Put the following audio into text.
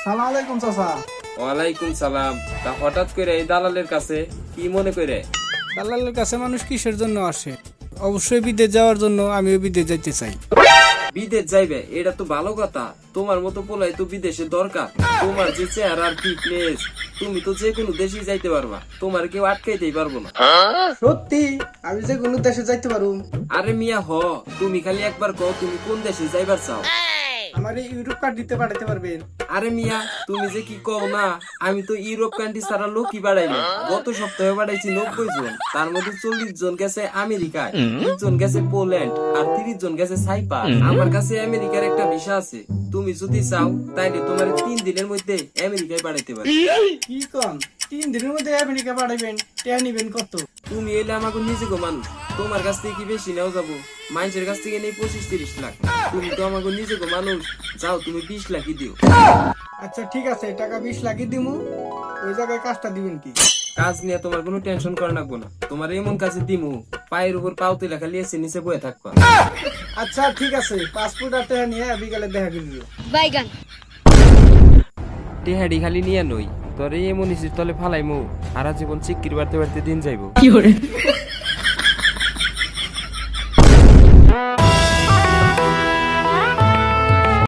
আসসালামু আলাইকুম চাচা। ওয়ালাইকুম সালাম। তা হঠাৎ করে এই দালালের কাছে কি মনে করে? দালালের কাছে মানুষ কিসের জন্য আসে? অবশ্যই বিদেশ যাওয়ার জন্য। আমিও বিদেশ যাইতে চাই। বিদেশ যাইবে, এটা তো ভালো কথা। তোমার মতো পোলাই তো বিদেশে দরকার। তোমার যে চেহারার ফিটনেস, তুমি তো যে কোনো দেশে যাইতে পারবা, তোমার কেউ আটকাইতেই পারবো না। সত্যি আমি যে কোনো দেশে যাইতে পারবো? আরে মিয়া তুমি খালি একবার কও তুমি কোন দেশে যাইবার চাও। আমার এই ইউরোপ কার্ড দিতে পাঠাতে পারবেন? আরে মিয়া তুমি যে কি কও না, আমি তো ইউরোপ কান্ট্রি ছাড়া লোকই বাড়াইলাম। গত সপ্তাহে বাড়াইছি 90 জন, তার মধ্যে 40 জন গেছে আমেরিকায়, 30 জন গেছে পোল্যান্ড, আর 30 জন গেছে সাইপ্রাস। আমার কাছে আমেরিকার একটা ভিসা আছে, তুমি যদি চাও তাইলে তোমার 3 দিনের মধ্যে আমেরিকায় পাঠাইতে পারি। কি কন, 3 দিনের মধ্যে আমেরিকা পাঠাইবেন? টাকা নিবেন কত? তুমি এলে আমাকে নিজে গো মানুষ, তোমার কাছ থেকে কি বেশি নেওয়া যাবো? মানুষের কাছ থেকে নেই 25-30 লাখ। তুমি তো আমাকে নিজে গো মানুষ, যাও তুমি 20 লাখই দিও। আচ্ছা ঠিক আছে, টাকা 20 লাখই দিমু। ওই জায়গায় কাজটা দিবেন কি? কাজ নিয়ে তোমার কোনো টেনশন করা লাগবো না। তোমার এমন কাজে দিমু, পায়ের উপর পাউতে লেখা লিয়েছে, নিচে বয়ে থাকবা। আচ্ছা ঠিক আছে, পাসপোর্ট আর টাকা নিয়ে বিকালে দেখা করবো। বাইগান টেহাডি খালি নিয়ে নই, তোর এমন ইসির তলে ফালাইমু, সারা জীবন চিক্কির বাড়তে বাড়তে দিন যাইবো।